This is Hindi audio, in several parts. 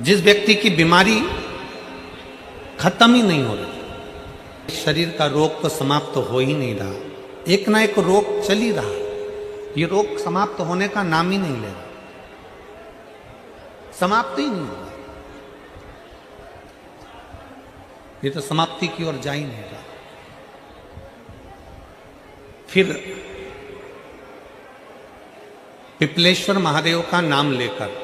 जिस व्यक्ति की बीमारी खत्म ही नहीं हो रही, शरीर का रोग तो समाप्त हो ही नहीं रहा, एक ना एक रोग चल ही रहा, ये रोग समाप्त होने का नाम ही नहीं ले रहा, समाप्त ही नहीं हो रहा, ये तो समाप्ति की ओर जा ही नहीं रहा। फिर पिपलेश्वर महादेव का नाम लेकर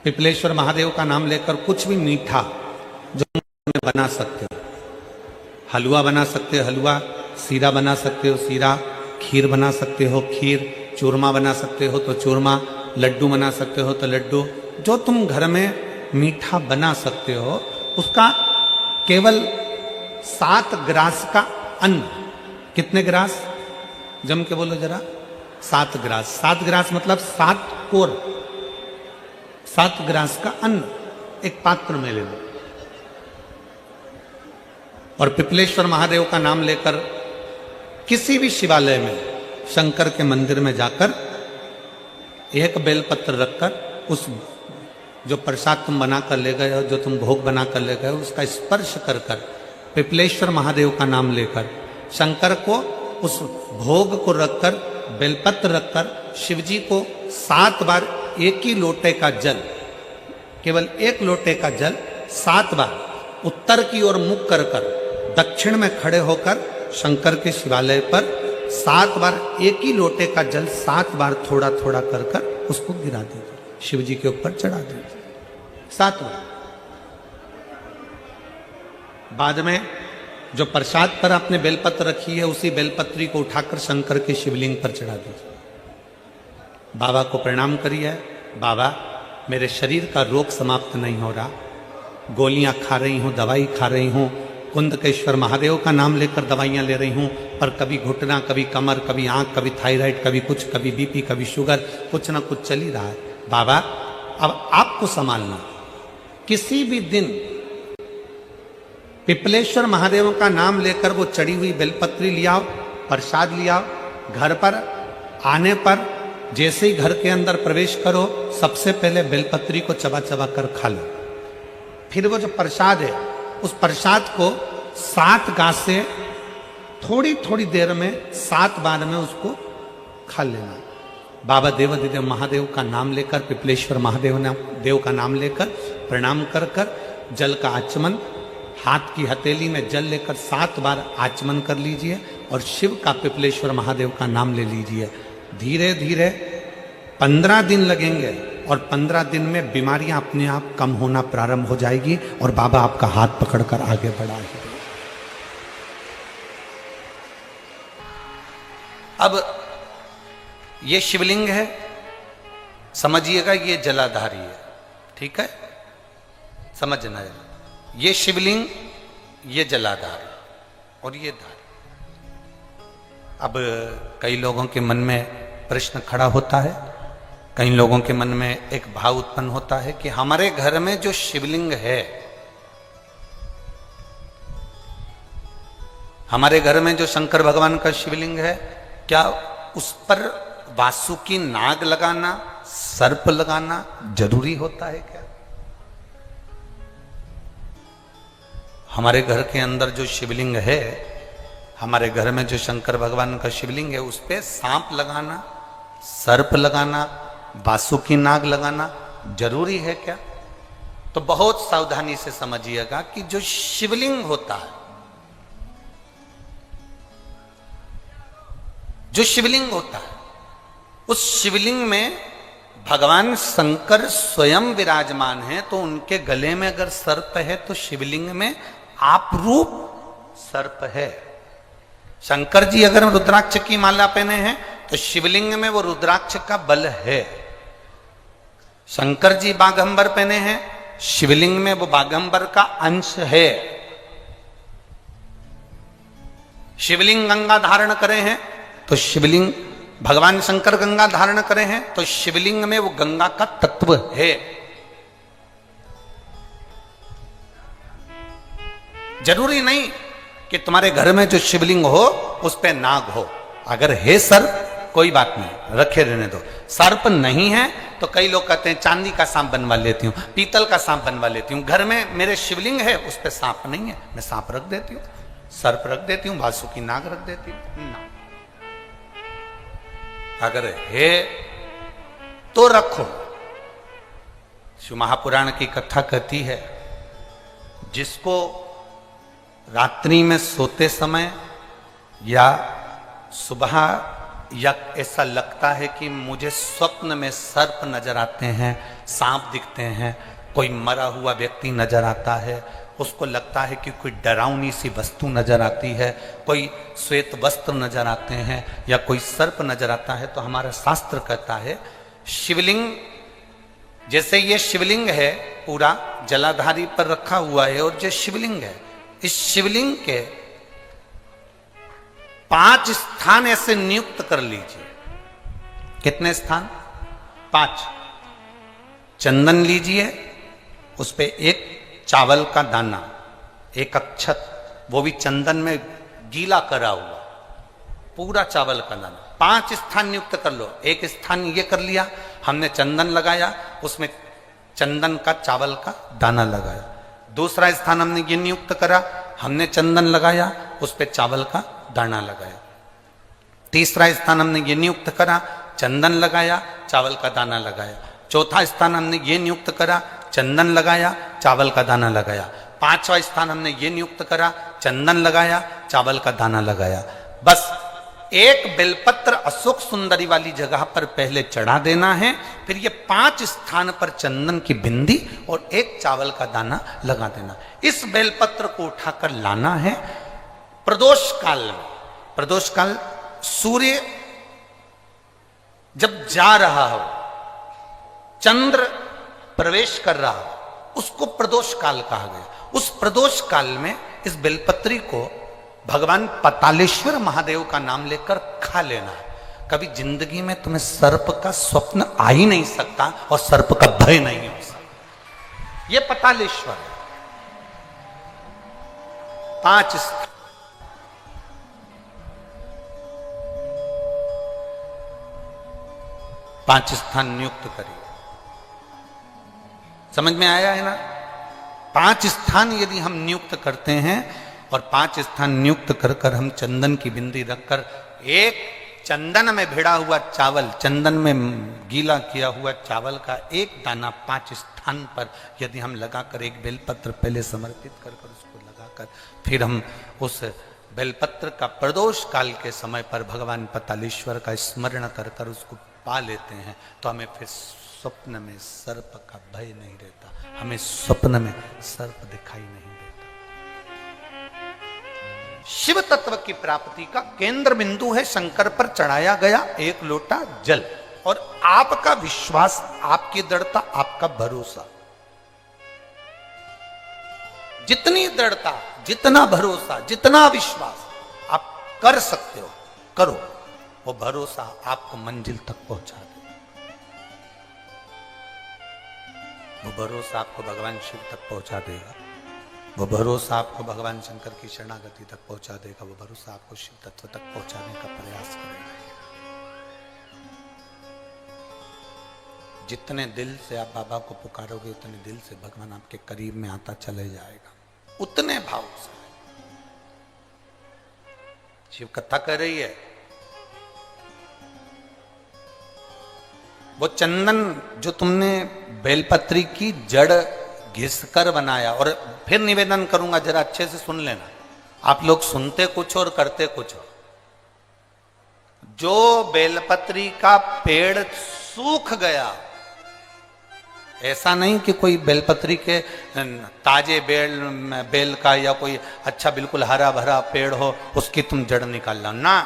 पिपलेश्वर महादेव का नाम लेकर कुछ भी मीठा जो बना सकते हो, हलवा बना सकते हो हलवा, सीरा बना सकते हो सीरा, खीर बना सकते हो खीर, चूरमा बना सकते हो तो चूरमा, लड्डू बना सकते हो तो लड्डू, जो तुम घर में मीठा बना सकते हो उसका केवल 7 ग्रास का अन्न। कितने ग्रास? जम के बोलो जरा। 7 ग्रास। 7 ग्रास मतलब 7 कोर, 7 ग्रास का अन्न एक पात्र में ले लो और पिपलेश्वर महादेव का नाम लेकर किसी भी शिवालय में, शंकर के मंदिर में जाकर एक बेलपत्र रखकर उस जो प्रसाद तुम बना कर ले गए हो, जो तुम भोग बना कर ले गए हो, उसका स्पर्श कर कर पिपलेश्वर महादेव का नाम लेकर शंकर को उस भोग को रखकर, बेलपत्र रखकर शिवजी को 7 बार एक ही लोटे का जल, केवल एक लोटे का जल 7 बार उत्तर की ओर मुख कर कर दक्षिण में खड़े होकर शंकर के शिवालय पर 7 बार एक ही लोटे का जल 7 बार थोड़ा थोड़ा कर कर उसको गिरा दीजिए, शिव जी के ऊपर चढ़ा दीजिए 7 बार। बाद में जो प्रसाद पर आपने बेलपत्र रखी है उसी बेलपत्री को उठाकर शंकर के शिवलिंग पर चढ़ा दीजिए। बाबा को प्रणाम करिए, बाबा मेरे शरीर का रोग समाप्त नहीं हो रहा, गोलियां खा रही हूं, दवाई खा रही हूं, कुंदकेश्वर महादेव का नाम लेकर दवाइयां ले रही हूं, पर कभी घुटना, कभी कमर, कभी आंख, कभी थायराइड, कभी कुछ, कभी बीपी, कभी शुगर, कुछ ना कुछ चल ही रहा है। बाबा अब आपको संभालना। किसी भी दिन पिपलेश्वर महादेव का नाम लेकर वो चढ़ी हुई बेलपत्री लियाओ, प्रसाद लियाओ, घर पर आने पर जैसे ही घर के अंदर प्रवेश करो सबसे पहले बेलपत्री को चबा चबा कर खा लो। फिर वो जो प्रसाद है उस प्रसाद को 7 गांठ से थोड़ी थोड़ी देर में 7 बार में उसको खा लेना। बाबा देवाधिदेव महादेव का नाम लेकर, पिपलेश्वर महादेव देव का नाम लेकर प्रणाम कर कर जल का आचमन, हाथ की हथेली में जल लेकर 7 बार आचमन कर लीजिए और शिव का, पिपलेश्वर महादेव का नाम ले लीजिए। धीरे धीरे 15 दिन लगेंगे और 15 दिन में बीमारियां अपने आप कम होना प्रारंभ हो जाएगी और बाबा आपका हाथ पकड़कर आगे बढ़ाएंगे। अब ये शिवलिंग है, समझिएगा ये जलाधारी है, ठीक है, समझना है। ये शिवलिंग, ये जलाधारी और ये धारी। अब कई लोगों के मन में प्रश्न खड़ा होता है, कई लोगों के मन में एक भाव उत्पन्न होता है कि हमारे घर में जो शिवलिंग है, हमारे घर में जो शंकर भगवान का शिवलिंग है, क्या उस पर वासुकी नाग लगाना, सर्प लगाना जरूरी होता है क्या? हमारे घर के अंदर जो शिवलिंग है, हमारे घर में जो शंकर भगवान का शिवलिंग है, उस पे सांप लगाना, सर्प लगाना, वासुकी नाग लगाना जरूरी है क्या? तो बहुत सावधानी से समझिएगा कि जो शिवलिंग होता है, जो शिवलिंग होता है, उस शिवलिंग में भगवान शंकर स्वयं विराजमान है, तो उनके गले में अगर सर्प है तो शिवलिंग में आप रूप सर्प है। शंकर जी अगर रुद्राक्ष की माला पहने हैं तो शिवलिंग में वो रुद्राक्ष का बल है। शंकर जी बाघंबर पहने हैं, शिवलिंग में वो बाघंबर का अंश है। शिवलिंग गंगा धारण करे हैं तो शिवलिंग, भगवान शंकर गंगा धारण करे हैं तो शिवलिंग में वो गंगा का तत्व है। जरूरी नहीं कि तुम्हारे घर में जो शिवलिंग हो उस पे नाग हो। अगर है सर्प, कोई बात नहीं, रखे रहने दो। सर्प नहीं है तो कई लोग कहते हैं चांदी का सांप बनवा लेती हूँ, पीतल का सांप बनवा लेती हूँ। घर में मेरे शिवलिंग है, उस पर सांप नहीं है, मैं सांप रख देती हूँ, सर्प रख देती हूँ, वासुकी नाग रख देती हूँ ना। अगर है तो रखो। शिव महापुराण की कथा कहती है, जिसको रात्रि में सोते समय या सुबह या ऐसा लगता है कि मुझे स्वप्न में सर्प नजर आते हैं, सांप दिखते हैं, कोई मरा हुआ व्यक्ति नजर आता है, उसको लगता है कि कोई डरावनी सी वस्तु नजर आती है, कोई श्वेत वस्त्र नजर आते हैं या कोई सर्प नजर आता है, तो हमारा शास्त्र कहता है शिवलिंग, जैसे ये शिवलिंग है पूरा जलाधारी पर रखा हुआ है, और जो शिवलिंग है, इस शिवलिंग के 5 स्थान ऐसे नियुक्त कर लीजिए। कितने स्थान? 5। चंदन लीजिए, उस पे एक चावल का दाना, एक अक्षत, वो भी चंदन में गीला करा हुआ, पूरा चावल का दाना। 5 स्थान नियुक्त कर लो। एक स्थान ये कर लिया, हमने चंदन लगाया, उसमें चंदन का चावल का दाना लगाया। दूसरा स्थान हमने ये नियुक्त करा, हमने चंदन लगाया, उस पे चावल का दाना लगाया। तीसरा स्थान हमने ये नियुक्त करा, चंदन लगाया, चावल का दाना लगाया। चौथा स्थान हमने ये नियुक्त करा, चंदन लगाया, चावल का दाना लगाया। 5वां स्थान हमने ये नियुक्त करा, चंदन लगाया, चावल का दाना लगाया। बस एक बेलपत्र अशोक सुंदरी वाली जगह पर पहले चढ़ा देना है, फिर ये 5 स्थान पर चंदन की बिंदी और एक चावल का दाना लगा देना। इस बेलपत्र को उठाकर लाना है प्रदोष काल में। प्रदोष काल सूर्य जब जा रहा हो, चंद्र प्रवेश कर रहा हो, उसको प्रदोष काल कहा गया। उस प्रदोष काल में इस बेलपत्री को भगवान पतालेश्वर महादेव का नाम लेकर खा लेना है। कभी जिंदगी में तुम्हें सर्प का स्वप्न आ ही नहीं सकता और सर्प का भय नहीं हो सकता। यह पतालेश्वर है। 5 स्थान नियुक्त करिए। समझ में आया है ना? 5 स्थान यदि हम नियुक्त करते हैं और 5 स्थान नियुक्त कर कर हम चंदन की बिंदी रखकर एक चंदन में भिड़ा हुआ चावल, चंदन में गीला किया हुआ चावल का एक दाना 5 स्थान पर यदि हम लगाकर एक बेलपत्र पहले समर्पित कर कर उसको लगाकर फिर हम उस बेलपत्र का प्रदोष काल के समय पर भगवान पतालेश्वर का स्मरण कर कर उसको पा लेते हैं, तो हमें फिर स्वप्न में सर्प का भय नहीं रहता, हमें स्वप्न में सर्प दिखाई नहीं देता। शिव तत्व की प्राप्ति का केंद्र बिंदु है शंकर पर चढ़ाया गया एक लोटा जल, और आपका विश्वास, आपकी दृढ़ता, आपका भरोसा। जितनी दृढ़ता, जितना भरोसा, जितना विश्वास आप कर सकते हो करो, वो भरोसा आपको मंजिल तक पहुंचा दे। वो भरोसा आपको भगवान शिव तक पहुंचा देगा, वो भरोसा आपको भगवान शंकर की शरणागति तक पहुंचा देगा, वो भरोसा आपको शिव तत्व तक पहुंचाने का प्रयास करेगा। जितने दिल से आप बाबा को पुकारोगे उतने दिल से भगवान आपके करीब में आता चले जाएगा, उतने भाव से। शिव कथा कर रही है, वो चंदन जो तुमने बेलपत्री की जड़ घिसकर बनाया, और फिर निवेदन करूंगा जरा अच्छे से सुन लेना, आप लोग सुनते कुछ और करते कुछ। जो बेलपत्री का पेड़ सूख गया, ऐसा नहीं कि कोई बेलपत्री के ताजे बेल का या कोई अच्छा बिल्कुल हरा भरा पेड़ हो उसकी तुम जड़ निकाल लो ना,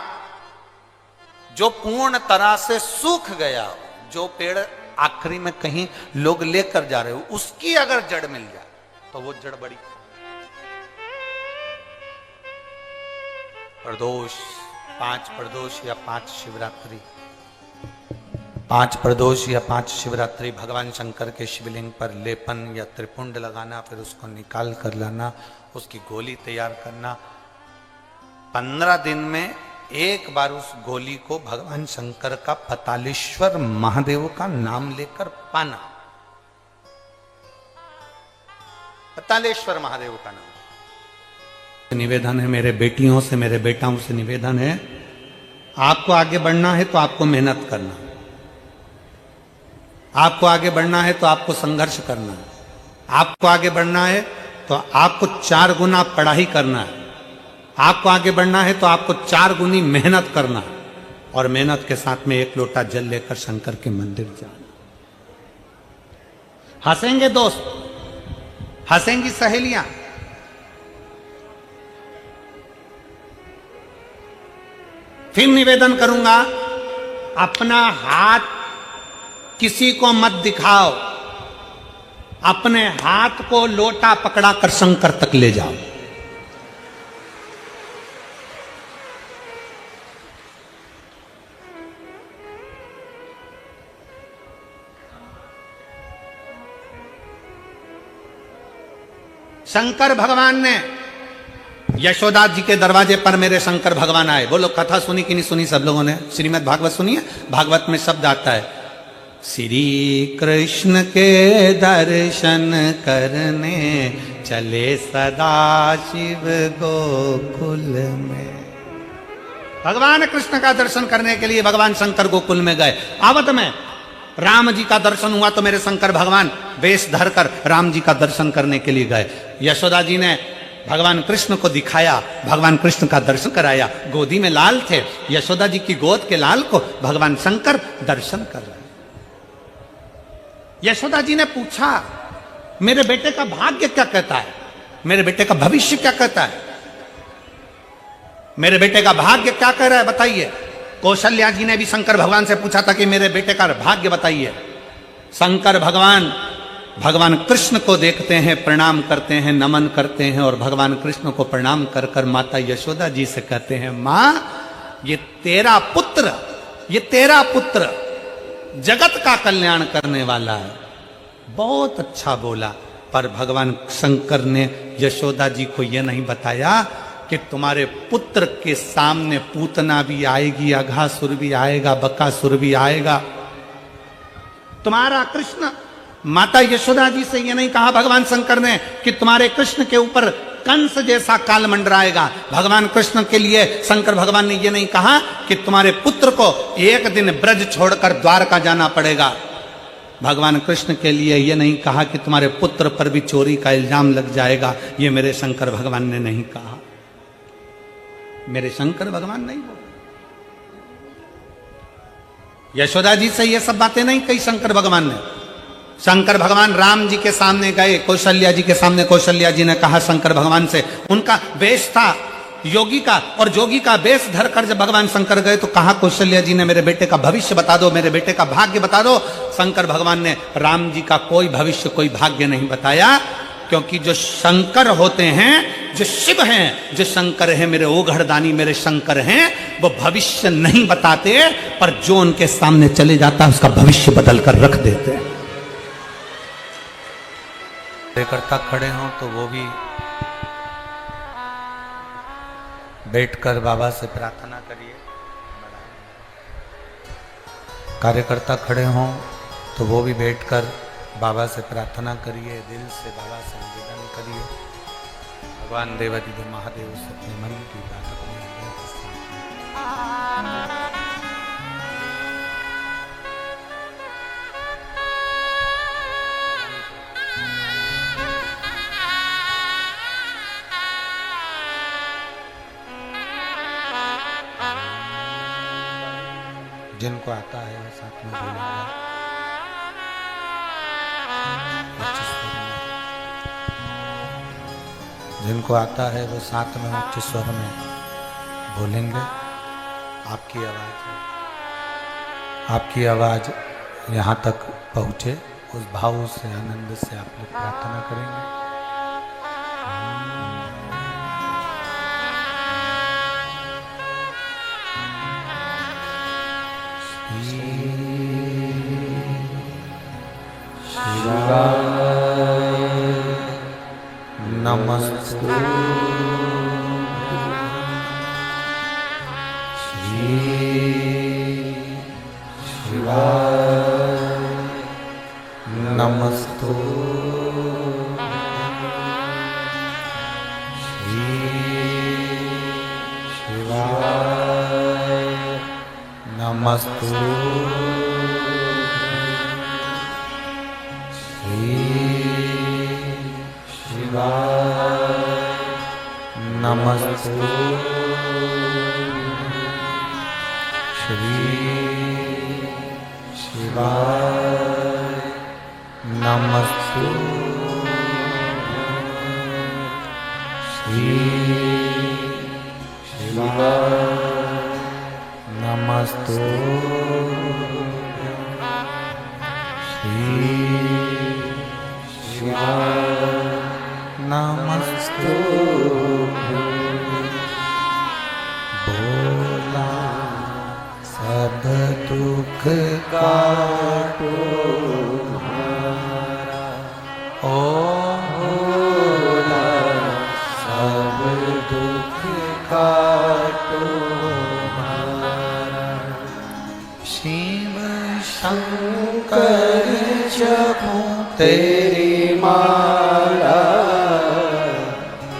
जो पूर्ण तरह से सूख गया, जो पेड़ आखिरी में कहीं लोग लेकर जा रहे हो, उसकी अगर जड़ मिल जाए तो वो जड़ बड़ी। प्रदोष, 5 प्रदोष या 5 शिवरात्रि, 5 प्रदोष या 5 शिवरात्रि भगवान शंकर के शिवलिंग पर लेपन या त्रिपुंड लगाना, फिर उसको निकाल कर लाना, उसकी गोली तैयार करना। 15 दिन में एक बार उस गोली को भगवान शंकर का पतालेश्वर महादेव का नाम लेकर पाना। पतालेश्वर महादेव का नाम। निवेदन है मेरे बेटियों से, मेरे बेटाओं से निवेदन है, आपको आगे बढ़ना है तो आपको मेहनत करना, आपको आगे बढ़ना है तो आपको संघर्ष करना है, आपको आगे बढ़ना है तो आपको 4 गुना पढ़ाई करना है, आपको आगे बढ़ना है तो आपको 4 गुनी मेहनत करना है, और मेहनत के साथ में 1 लोटा जल लेकर शंकर के मंदिर जाना। हंसेंगे दोस्त, हंसेंगी सहेलियां, फिर निवेदन करूंगा, अपना हाथ किसी को मत दिखाओ, अपने हाथ को लोटा पकड़ा कर शंकर तक ले जाओ। शंकर भगवान ने यशोदा जी के दरवाजे पर मेरे शंकर भगवान आए। बोलो कथा सुनी कि नहीं सुनी सब लोगों ने? श्रीमद् भागवत सुनी है? भागवत में शब्द आता है, श्री कृष्ण के दर्शन करने चले सदा शिव गोकुल में। भगवान कृष्ण का दर्शन करने के लिए भगवान शंकर गोकुल में गए। आवत में राम जी का दर्शन हुआ तो मेरे शंकर भगवान वेश धरकर राम जी का दर्शन करने के लिए गए। यशोदा जी ने भगवान कृष्ण को दिखाया, भगवान कृष्ण का दर्शन कराया। गोदी में लाल थे, यशोदा जी की गोद के लाल को भगवान शंकर दर्शन कर रहे। यशोदा जी ने पूछा, मेरे बेटे का भाग्य क्या कहता है, मेरे बेटे का भविष्य क्या कहता है, मेरे बेटे का भाग्य क्या कह रहा है, बताइए। कौशल्या जी ने भी शंकर भगवान से पूछा था कि मेरे बेटे का भाग्य बताइए। शंकर भगवान भगवान कृष्ण को देखते हैं, प्रणाम करते हैं, नमन करते हैं, और भगवान कृष्ण को प्रणाम कर कर माता यशोदा जी से कहते हैं, मां ये तेरा पुत्र, ये तेरा पुत्र जगत का कल्याण करने वाला है। बहुत अच्छा बोला, पर भगवान शंकर ने यशोदा जी को यह नहीं बताया कि तुम्हारे पुत्र के सामने पूतना भी आएगी, अघासुर भी आएगा, बकासुर भी आएगा। तुम्हारा कृष्ण, माता यशोदा जी से यह नहीं कहा भगवान शंकर ने कि तुम्हारे कृष्ण के ऊपर कंस जैसा काल मंडराएगा। भगवान कृष्ण के लिए शंकर भगवान ने यह नहीं कहा कि तुम्हारे पुत्र को एक दिन ब्रज छोड़कर द्वारका जाना पड़ेगा। भगवान कृष्ण के लिए यह नहीं कहा कि तुम्हारे पुत्र पर भी चोरी का इल्जाम लग जाएगा। यह मेरे शंकर भगवान ने नहीं कहा, मेरे शंकर भगवान नहीं बोले। यशोदा जी से यह सब बातें नहीं कही शंकर भगवान ने। शंकर भगवान राम जी के सामने गए, कौशल्या जी के सामने, कौशल्या जी ने कहा शंकर भगवान से, उनका वेश था योगी का, और जोगी का वेश धरकर जब भगवान शंकर गए तो कहा कौशल्या जी ने, मेरे बेटे का भविष्य बता दो, मेरे बेटे का भाग्य बता दो। शंकर भगवान ने राम जी का कोई भविष्य, कोई भाग्य नहीं बताया, क्योंकि जो शंकर होते हैं, जो शिव हैं, जो शंकर हैं, मेरे ओघड़दानी मेरे शंकर हैं, वो भविष्य नहीं बताते, पर जो उनके सामने चले जाता है उसका भविष्य बदल कर रख देते हैं। कार्यकर्ता खड़े हों तो वो भी बैठकर बाबा से प्रार्थना करिए। कार्यकर्ता खड़े हों तो वो भी बैठकर बाबा से प्रार्थना करिए, दिल से बाबा से निवेदन करिए। भगवान देवाधिदेव महादेव से अपने मन की बात अपने हृदय के साथ जिनको आता है वो साथ में बोलेंगे। जिनको आता है वो साथ में उच्च स्वर में बोलेंगे। आपकी आवाज़ यहाँ तक पहुँचे, उस भाव से, आनंद से आप लोग प्रार्थना करेंगे। नमस्ते नमस्तु श्री शिवाय नमस्तु श्री शिवाय नमस्तु श्री शिवाय नमस्तु श्री शिवाय नमस्तु श्री शिवाय नमस्तु बोला सब दुख काटो हमारा ओ बोला सब दुख काटो हमारा शिव शंकर जपो तेरी माला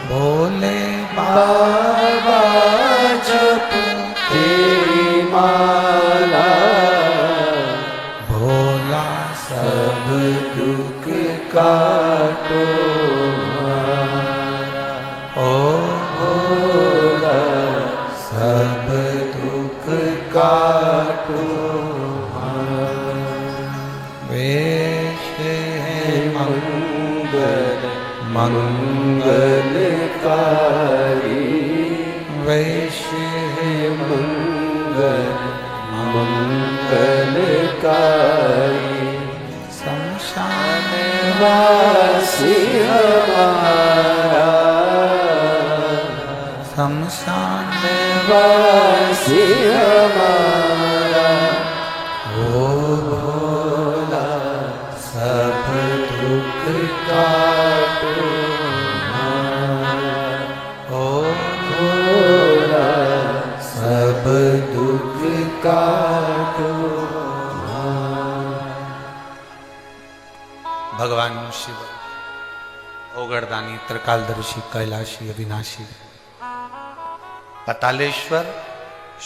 भोले बाबा जपो तेरी माला भोला सब दुख काटो हमारा ओ भोला सब दुख काटो हमारा वेश है मंगल मंगलकारी वेश है मंगल मंगलकारी शमशान वासी हमारा शमशान वासी हमारा ओ भोला सब दुख काटो हमारा ओ भोला सब दुख काटो भगवान शिव ओगरदानी त्रिकालदर्शी कैलाशी अविनाशी पतालेश्वर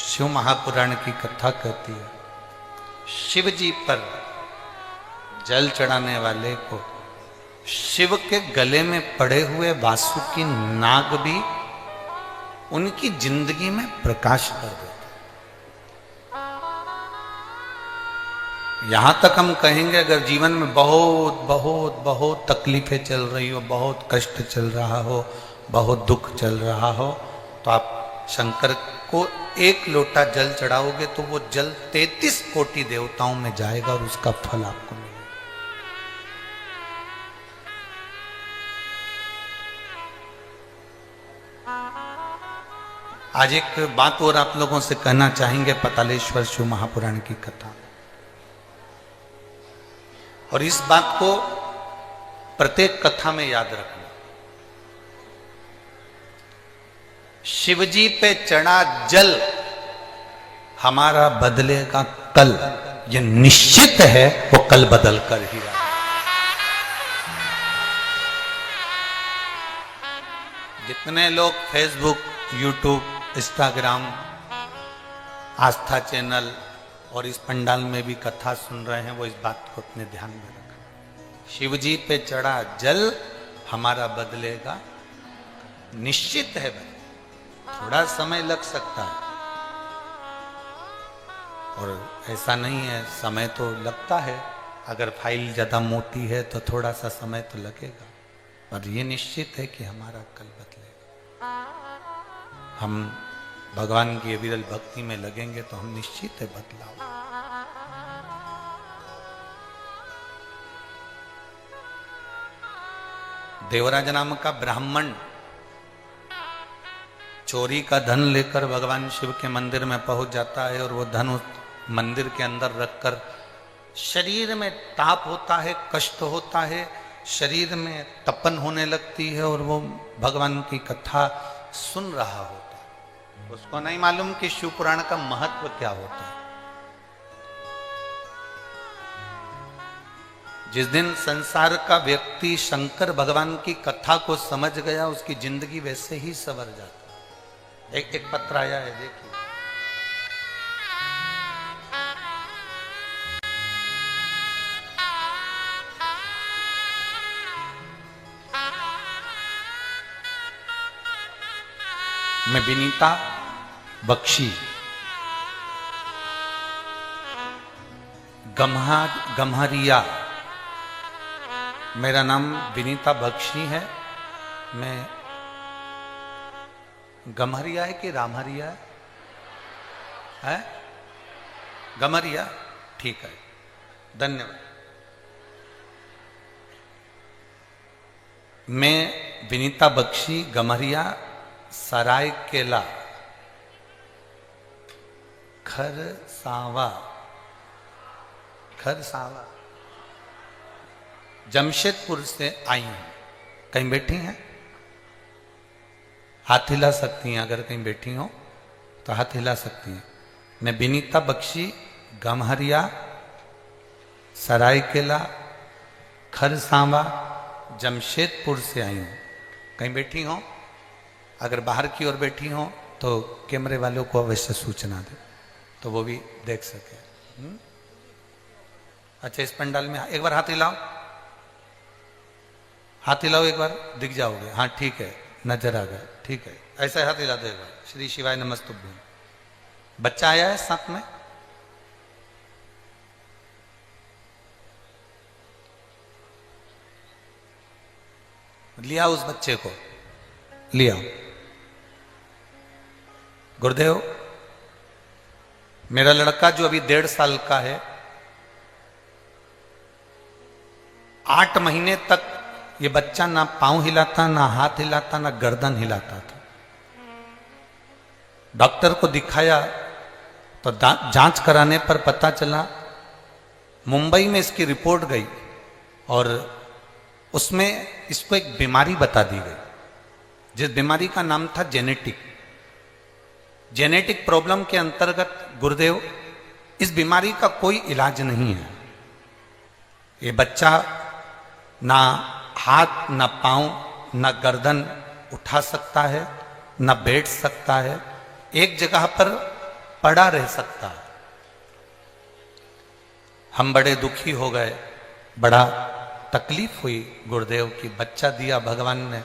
शिव महापुराण की कथा कहती है शिव जी पर जल चढ़ाने वाले को शिव के गले में पड़े हुए वासुकी नाग भी उनकी जिंदगी में प्रकाश कर देते। यहां तक हम कहेंगे अगर जीवन में बहुत बहुत बहुत तकलीफें चल रही हो, बहुत कष्ट चल रहा हो, बहुत दुख चल रहा हो, तो आप शंकर को एक लोटा जल चढ़ाओगे तो वो जल 33 कोटि देवताओं में जाएगा और उसका फल आपको मिलेगा। आज एक बात और आप लोगों से कहना चाहेंगे पतालेश्वर शिव महापुराण की कथा, और इस बात को प्रत्येक कथा में याद रखना। शिवजी पे चढ़ा जल हमारा बदलेगा कल, ये निश्चित है, वो कल बदल कर ही रहा। जितने लोग फेसबुक, यूट्यूब, इंस्टाग्राम, आस्था चैनल और इस पंडाल में भी कथा सुन रहे हैं, वो इस बात को अपने ध्यान में रखें। शिवजी पे चढ़ा जल हमारा बदलेगा, निश्चित है भाई। थोड़ा समय लग सकता है और ऐसा नहीं है, समय तो लगता है। अगर फाइल ज्यादा मोटी है तो थोड़ा सा समय तो लगेगा, पर ये निश्चित है कि हमारा कल बदलेगा। हम भगवान की अविरल भक्ति में लगेंगे तो हम निश्चित है बदलाव। देवराज नाम का ब्राह्मण चोरी का धन लेकर भगवान शिव के मंदिर में पहुंच जाता है और वो धन उस मंदिर के अंदर रखकर शरीर में ताप होता है, कष्ट होता है, शरीर में तपन होने लगती है और वो भगवान की कथा सुन रहा होता है। उसको नहीं मालूम कि शिव पुराण का महत्व क्या होता है। जिस दिन संसार का व्यक्ति शंकर भगवान की कथा को समझ गया, उसकी जिंदगी वैसे ही संवर जाती। एक पत्र आया है, देखिए। मैं विनीता बख्शी, गम्हरिया, मेरा नाम विनीता बख्शी है। मैं गम्हरिया है कि रामहरिया है? गम्हरिया, ठीक है, धन्यवाद। मैं विनीता बख्शी, गम्हरिया, सरायकेला, खरसावा, जमशेदपुर से आई हूं। कहीं बैठी हैं? हाथ हिला सकती हैं, अगर कहीं बैठी हो तो हाथ हिला सकती हैं। मैं विनीता बख्शी, गम्हरिया, सरायकेला, खरसावा, जमशेदपुर से आई हूं। कहीं बैठी हो? अगर बाहर की ओर बैठी हो तो कैमरे वालों को अवश्य सूचना दे, तो वो भी देख सके। अच्छा, इस पंडाल में एक बार हाथ हिलाओ, हाथ हिलाओ, एक बार दिख जाओगे। हाँ ठीक है, नजर आ गया, ठीक है, ऐसा हाथ हिला दो एक बार। श्री शिवाय नमस्तुभ्यं। बच्चा आया है साथ में? लिया उस बच्चे को, लिया। गुरुदेव, मेरा लड़का जो अभी 1.5 साल का है, 8 महीने तक ये बच्चा ना पांव हिलाता, ना हाथ हिलाता, ना गर्दन हिलाता था। डॉक्टर को दिखाया तो जांच कराने पर पता चला, मुंबई में इसकी रिपोर्ट गई और उसमें इसको एक बीमारी बता दी गई, जिस बीमारी का नाम था जेनेटिक प्रॉब्लम के अंतर्गत गुरुदेव इस बीमारी का कोई इलाज नहीं है। ये बच्चा ना हाथ, ना पांव, ना गर्दन उठा सकता है, ना बैठ सकता है, एक जगह पर पड़ा रह सकता है। हम बड़े दुखी हो गए, बड़ा तकलीफ हुई गुरुदेव की बच्चा दिया भगवान ने,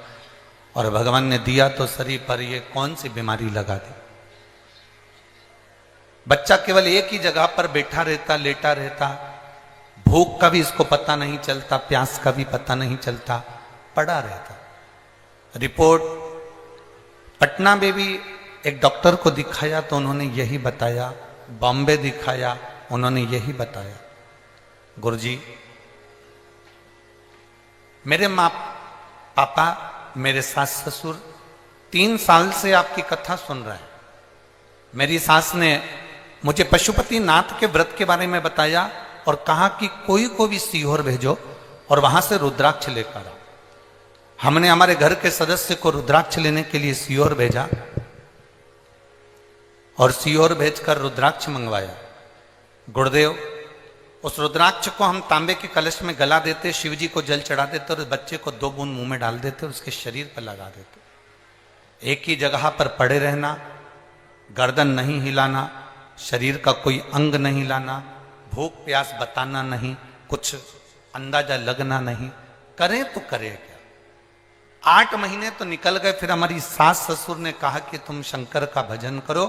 और भगवान ने दिया तो शरीर पर ये कौन सी बीमारी लगा दी। बच्चा केवल एक ही जगह पर बैठा रहता, लेटा रहता, भूख का भी इसको पता नहीं चलता, प्यास का भी पता नहीं चलता, पड़ा रहता। रिपोर्ट पटना में भी एक डॉक्टर को दिखाया तो उन्होंने यही बताया, बॉम्बे दिखाया, उन्होंने यही बताया। गुरुजी, मेरे माँ पापा, मेरे सास ससुर 3 साल से आपकी कथा सुन रहे हैं। मेरी सास ने मुझे पशुपति नाथ के व्रत के बारे में बताया और कहा कि कोई को भी सीहोर भेजो और वहां से रुद्राक्ष लेकर आओ। हमने हमारे घर के सदस्य को रुद्राक्ष लेने के लिए सीहोर भेजा और सीहोर भेजकर रुद्राक्ष मंगवाया। गुरुदेव, उस रुद्राक्ष को हम तांबे के कलश में गला देते, शिव जी को जल चढ़ा देते और उस बच्चे को 2 बूंद मुंह में डाल देते और उसके शरीर पर लगा देते। एक ही जगह पर पड़े रहना, गर्दन नहीं हिलाना, शरीर का कोई अंग नहीं हिलाना, भूख प्यास बताना नहीं, कुछ अंदाजा लगना नहीं, करें तो करें क्या। 8 महीने तो निकल गए, फिर हमारी सास ससुर ने कहा कि तुम शंकर का भजन करो।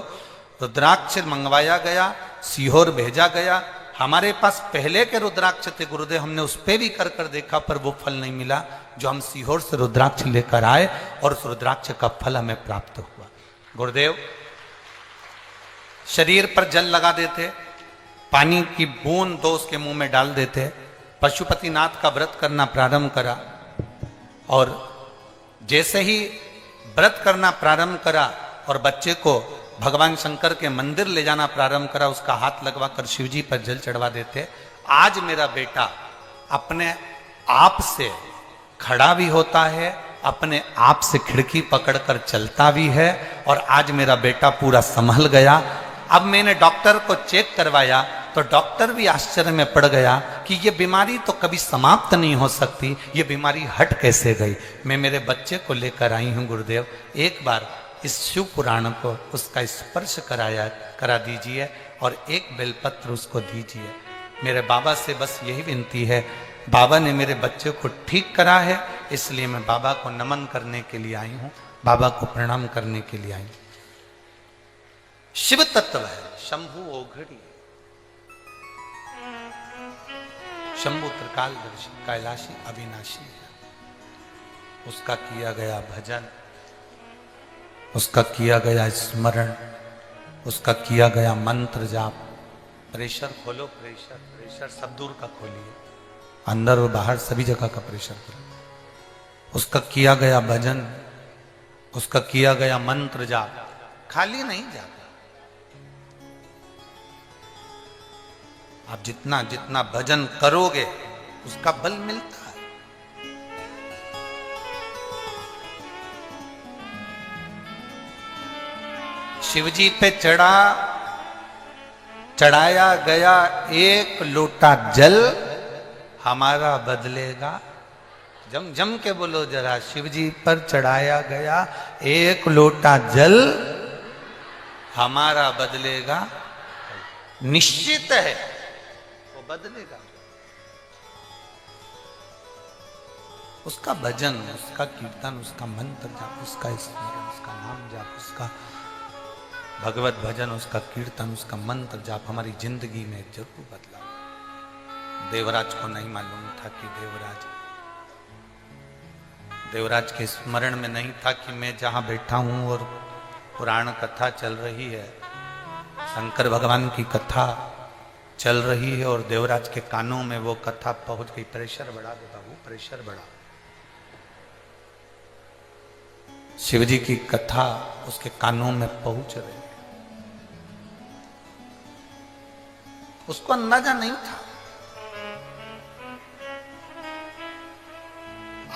रुद्राक्ष मंगवाया गया, सीहोर भेजा गया। हमारे पास पहले के रुद्राक्ष थे गुरुदेव, हमने उस पे भी कर देखा पर वो फल नहीं मिला जो हम सीहोर से रुद्राक्ष लेकर आए, और उस रुद्राक्ष का फल हमें प्राप्त हुआ। गुरुदेव, शरीर पर जल लगा देते, पानी की बूंद 2 उसके मुंह में डाल देते, पशुपतिनाथ का व्रत करना प्रारंभ करा, और जैसे ही व्रत करना प्रारंभ करा और बच्चे को भगवान शंकर के मंदिर ले जाना प्रारंभ करा, उसका हाथ लगवाकर शिवजी पर जल चढ़वा देते। आज मेरा बेटा अपने आप से खड़ा भी होता है, अपने आप से खिड़की पकड़कर चलता भी है, और आज मेरा बेटा पूरा संभल गया। अब मैंने डॉक्टर को चेक करवाया तो डॉक्टर भी आश्चर्य में पड़ गया कि ये बीमारी तो कभी समाप्त नहीं हो सकती, ये बीमारी हट कैसे गई। मैं मेरे बच्चे को लेकर आई हूँ गुरुदेव, एक बार इस शिव पुराण को उसका स्पर्श करा दीजिए और एक बेलपत्र उसको दीजिए। मेरे बाबा से बस यही विनती है, बाबा ने मेरे बच्चे को ठीक करा है, इसलिए मैं बाबा को नमन करने के लिए आई हूँ, बाबा को प्रणाम करने के लिए आई हूँ। शिव तत्व है, शंभु ओघड़ी, शंभु त्रिकालदर्शी, कैलाशी, अविनाशी है। उसका किया गया भजन, उसका किया गया स्मरण, उसका किया गया मंत्र जाप। प्रेशर खोलो, प्रेशर प्रेशर सब दूर का खोलिए, अंदर और बाहर सभी जगह का प्रेशर खोलो। उसका किया गया भजन, उसका किया गया मंत्र जाप खाली नहीं जाता। आप जितना जितना भजन करोगे उसका बल मिलता है। शिवजी पे चढ़ाया गया एक लोटा जल हमारा बदलेगा। जम जम के बोलो जरा, शिवजी पर चढ़ाया गया एक लोटा जल हमारा बदलेगा। निश्चित है वो बदलेगा। उसका भजन, उसका कीर्तन, उसका मंत्र जाप, उसका स्मरण, उसका नाम जाप, उसका भगवत भजन, उसका कीर्तन, उसका मंत्र जाप हमारी जिंदगी में जरूर बदला। देवराज को नहीं मालूम था कि देवराज के स्मरण में नहीं था कि मैं जहां बैठा हूं और पुराण कथा चल रही है, शंकर भगवान की कथा चल रही है और देवराज के कानों में वो कथा पहुंच गई। प्रेशर बढ़ा दे बाबू, प्रेशर बढ़ा। शिवजी की कथा उसके कानों में पहुंच रही। उसको अंदाजा नहीं था।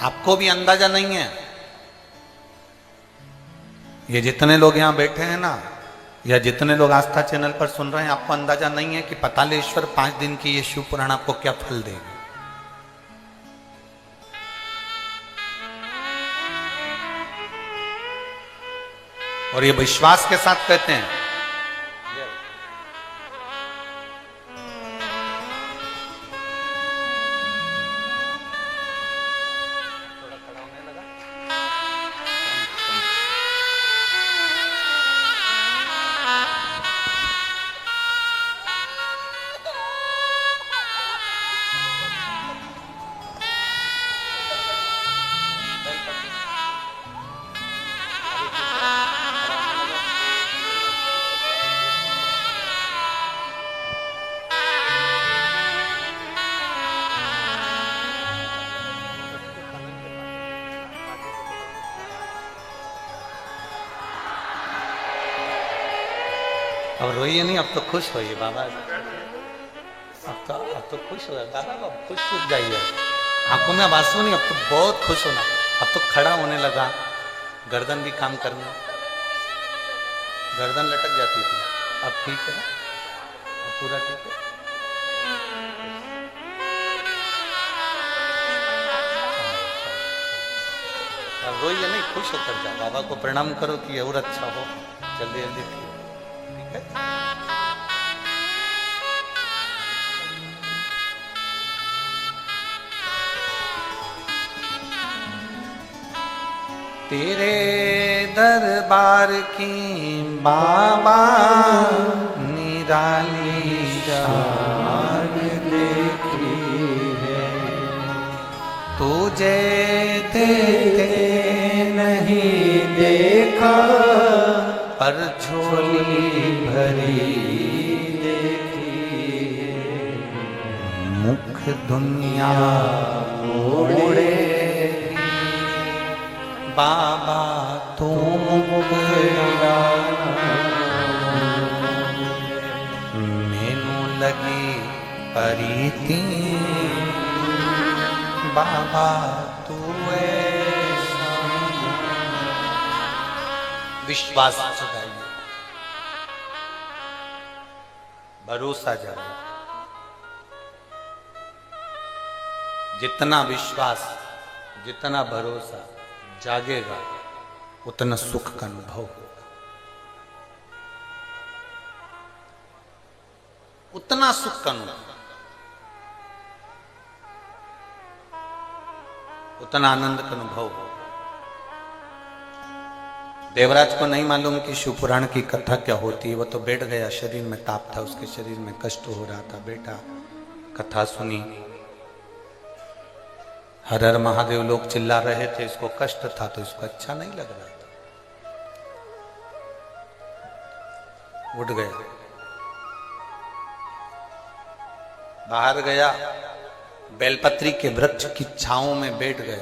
आपको भी अंदाजा नहीं है। ये जितने लोग यहां बैठे हैं ना, या जितने लोग आस्था चैनल पर सुन रहे हैं, आपको अंदाजा नहीं है कि पतालेश्वर 5 दिन की ये शिव पुराण आपको क्या फल देगा। और ये विश्वास के साथ कहते हैं। अब रोइए नहीं, अब तो खुश होइए बाबा। अब तो खुश हो बाबा, अब खुश जाइए। आंखों में अब आंसू नहीं, अब तो बहुत खुश होना। अब तो खड़ा होने लगा, गर्दन भी काम करना, गर्दन लटक जाती थी, अब ठीक है, अब पूरा ठीक है। अब रोइए नहीं, खुश होकर जा, बाबा को प्रणाम करो कि और अच्छा हो, जल्दी जल्दी ठीक है। तेरे दरबार की बाबा निराली शान देखी है, तुझे देते नहीं देखा पर झोली भरी देखी है। मुख दुनिया ओढ़े बाबा तू मुकरा, मैनू लगी परीती बाबा तू ऐसा। विश्वास जगाइए, भरोसा जगाइए। जितना विश्वास, जितना भरोसा जागेगा, उतना सुख का अनुभव होगा। उतना सुख का अनुभव, उतना आनंद का अनुभव होगा। देवराज को नहीं मालूम कि शिवपुराण की कथा क्या होती है। वो तो बैठ गया, शरीर में ताप था, उसके शरीर में कष्ट हो रहा था। बेटा कथा सुनी, हर हर महादेव लोग चिल्ला रहे थे, इसको कष्ट था तो इसको अच्छा नहीं लग रहा था। उठ गया, बाहर गया, बेलपत्री के वृक्ष की छांव में बैठ गया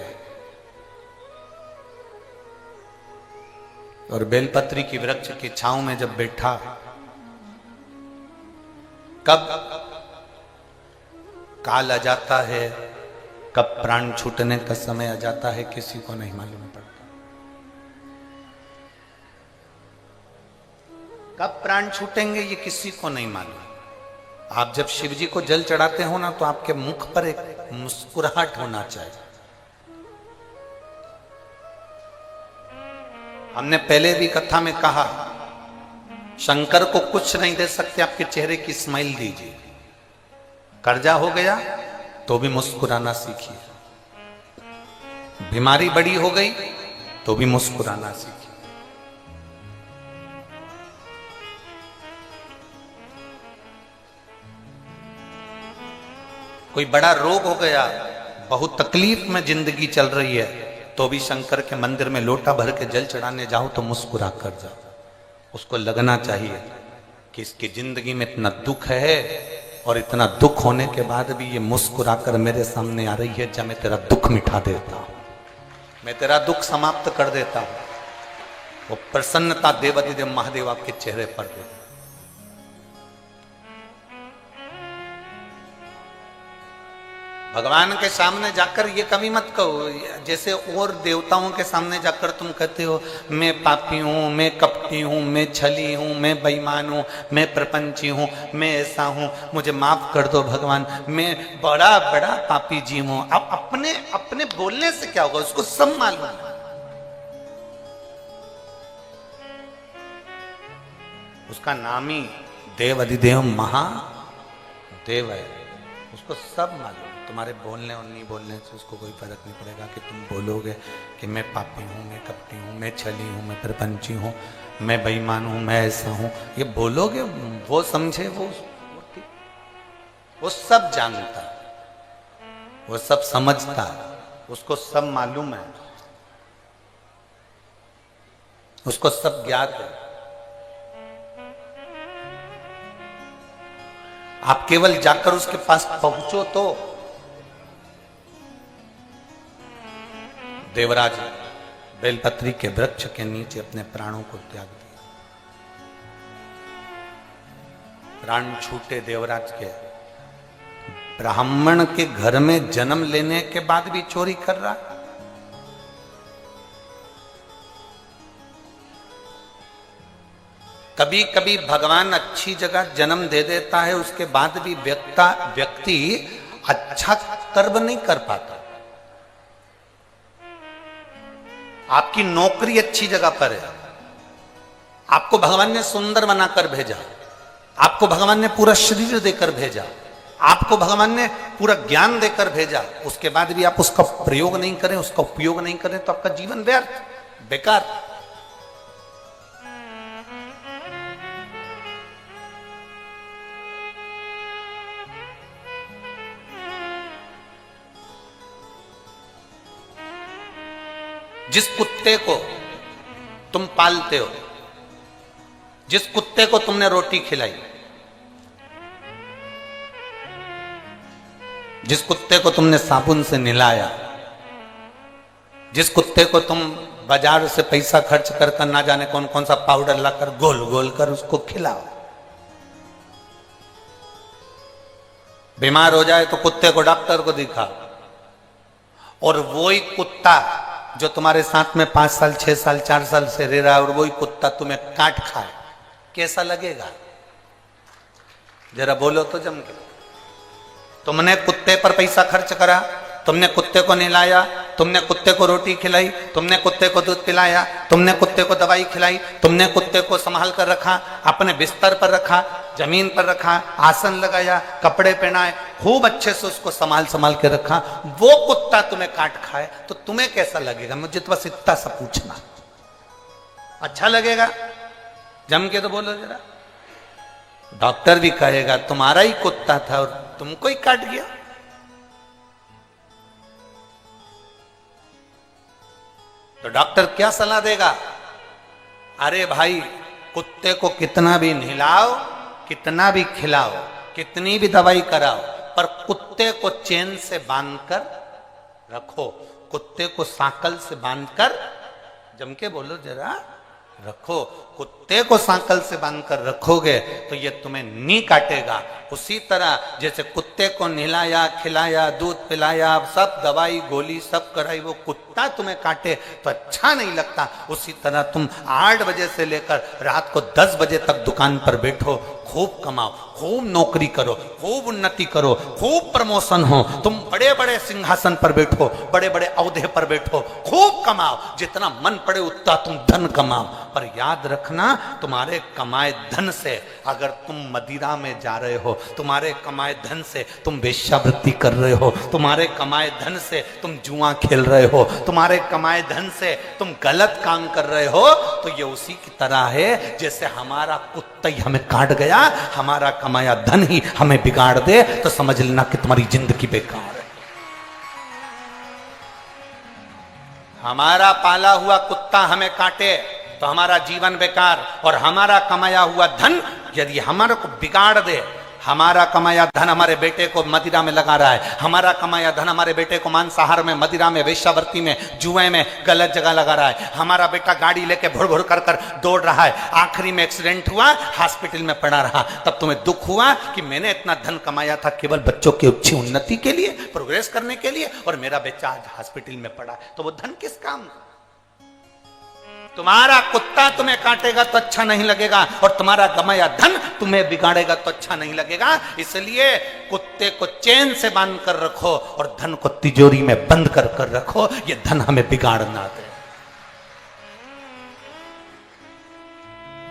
और बेलपत्री की वृक्ष की छांव में जब बैठा, कब काल आ जाता है, कब प्राण छूटने का समय आ जाता है, किसी को नहीं मालूम पड़ता। कब प्राण छूटेंगे ये किसी को नहीं मालूम। आप जब शिव जी को जल चढ़ाते हो ना, तो आपके मुख पर एक मुस्कुराहट होना चाहिए। हमने पहले भी कथा में कहा, शंकर को कुछ नहीं दे सकते, आपके चेहरे की स्माइल दीजिए। कर्जा हो गया तो भी मुस्कुराना सीखिए, बीमारी बड़ी हो गई तो भी मुस्कुराना सीखिए। कोई बड़ा रोग हो गया, बहुत तकलीफ में जिंदगी चल रही है, तो भी शंकर के मंदिर में लोटा भर के जल चढ़ाने जाओ तो मुस्कुरा कर जाओ। उसको लगना चाहिए कि इसकी जिंदगी में इतना दुख है और इतना दुख होने के बाद भी ये मुस्कुरा कर मेरे सामने आ रही है। जब मैं तेरा दुख मिटा देता हूं, मैं तेरा दुख समाप्त कर देता हूं। वो प्रसन्नता देवाधिदेव महादेव आपके चेहरे पर देता। भगवान के सामने जाकर ये कभी मत कहो, जैसे और देवताओं के सामने जाकर तुम कहते हो मैं पापी हूं, मैं कपटी हूं, मैं छली हूं, मैं बेईमान हूं, मैं प्रपंची हूं, मैं ऐसा हूं, मुझे माफ कर दो भगवान, मैं बड़ा बड़ा पापी जीव हूं। अब अपने अपने बोलने से क्या होगा, उसको सब मालूम है। उसका नाम ही देव अधिदेव महादेव है, उसको सब मालूम। तुम्हारे बोलने और नहीं बोलने से उसको कोई फर्क नहीं पड़ेगा कि तुम बोलोगे कि मैं पापी हूँ, मैं कपटी हूँ, मैं छली हूँ, मैं प्रपंची हूँ, मैं बेईमान हूँ, मैं ऐसा हूँ। ये बोलोगे, वो समझे, वो सब जानता, वो सब समझता, उसको सब मालूम है, उसको सब ज्ञात है। आप केवल जाकर उसके पास पहुंचो तो। देवराज बेलपत्री के वृक्ष के नीचे अपने प्राणों को त्याग दिया। प्राण छूटे देवराज के। ब्राह्मण के घर में जन्म लेने के बाद भी चोरी कर रहा। कभी कभी भगवान अच्छी जगह जन्म दे देता है, उसके बाद भी व्यक्ति अच्छा कर्म नहीं कर पाता। आपकी नौकरी अच्छी जगह पर है, आपको भगवान ने सुंदर बनाकर भेजा, आपको भगवान ने पूरा शरीर देकर भेजा, आपको भगवान ने पूरा ज्ञान देकर भेजा, उसके बाद भी आप उसका प्रयोग नहीं करें, उसका उपयोग नहीं करें, तो आपका जीवन व्यर्थ, बेकार। जिस कुत्ते को तुम पालते हो, जिस कुत्ते को तुमने रोटी खिलाई, जिस कुत्ते को तुमने साबुन से नहलाया, जिस कुत्ते को तुम बाजार से पैसा खर्च कर ना जाने कौन कौन सा पाउडर लाकर गोल गोल कर उसको खिलाओ, बीमार हो जाए तो कुत्ते को डॉक्टर को दिखाओ, और वही कुत्ता जो तुम्हारे साथ में 5 साल 6 साल 4 साल से रह रहा है, और वही कुत्ता तुम्हें काट खाए, कैसा लगेगा? जरा बोलो तो जम के। तुमने कुत्ते पर पैसा खर्च करा, तुमने कुत्ते को नहलाया, तुमने कुत्ते को रोटी खिलाई, तुमने कुत्ते को दूध पिलाया, तुमने कुत्ते को दवाई खिलाई, तुमने कुत्ते को संभाल कर रखा, अपने बिस्तर पर रखा, जमीन पर रखा, आसन लगाया, कपड़े पहनाए, खूब अच्छे से उसको संभाल संभाल के रखा। वो कुत्ता तुम्हें काट खाए तो तुम्हें कैसा लगेगा? मुझे तो बस इतना सा पूछना। अच्छा लगेगा? जम के तो बोलो जरा। डॉक्टर भी कहेगा तुम्हारा ही कुत्ता था और तुमको ही काट गया। तो डॉक्टर क्या सलाह देगा? अरे भाई, कुत्ते को कितना भी नहलाओ, कितना भी खिलाओ, कितनी भी दवाई कराओ, पर कुत्ते को चेन से बांधकर रखो, कुत्ते को सांकल से बांधकर, जम के बोलो जरा, रखो। कुत्ते को सांकल से बांधकर रखोगे तो ये तुम्हें नहीं काटेगा। उसी तरह जैसे कुत्ते को नहलाया, खिलाया, दूध पिलाया, सब दवाई गोली सब कराई, वो कुत्ता तुम्हें काटे तो अच्छा नहीं लगता। उसी तरह तुम 8 बजे से लेकर रात को 10 बजे तक दुकान पर बैठो, खूब कमाओ, खूब नौकरी करो, खूब उन्नति करो, खूब प्रमोशन हो, तुम बड़े बड़े सिंहासन पर बैठो, बड़े बड़े औहदे पर बैठो, खूब कमाओ, जितना मन पड़े उतना तुम धन कमाओ। पर याद रखना, तुम्हारे कमाए धन से अगर तुम मदिरा में जा रहे हो, तुम्हारे कमाए धन से तुम वेश्यावृत्ति कर रहे हो, तुम्हारे कमाए धन से तुम जुआ खेल रहे हो, तुम्हारे कमाए धन से तुम गलत काम कर रहे हो, तो ये उसी की तरह है जैसे हमारा कुत्ता ही हमें काट गया, हमारा कमाया धन ही हमें बिगाड़ दे, तो समझ लेना कि तुम्हारी जिंदगी बेकार है। हमारा पाला हुआ कुत्ता हमें काटे तो हमारा जीवन बेकार, और हमारा कमाया हुआ धन यदि हमारे को बिगाड़ दे, हमारा कमाया धन हमारे बेटे को मदिरा में लगा रहा है, हमारा कमाया धन हमारे बेटे को मांसाहार में, मदिरा में, वेश्यावृत्ति में, जुए में, गलत जगह लगा रहा है, हमारा बेटा गाड़ी लेके भुड़ भुड़ कर कर दौड़ रहा है, आखिरी में एक्सीडेंट हुआ, हॉस्पिटल में पड़ा रहा, तब तुम्हें दुख हुआ कि मैंने इतना धन कमाया था केवल बच्चों की अच्छी उन्नति के लिए, प्रोग्रेस करने के लिए, और मेरा बच्चा आज हॉस्पिटल में पड़ा, तो वो धन किस काम का? तुम्हारा कुत्ता तुम्हें काटेगा तो अच्छा नहीं लगेगा, और तुम्हारा कमाया धन तुम्हें बिगाड़ेगा तो अच्छा नहीं लगेगा। इसलिए कुत्ते को चैन से बांध कर रखो और धन को तिजोरी में बंद कर कर रखो, ये धन हमें बिगाड़ ना दे,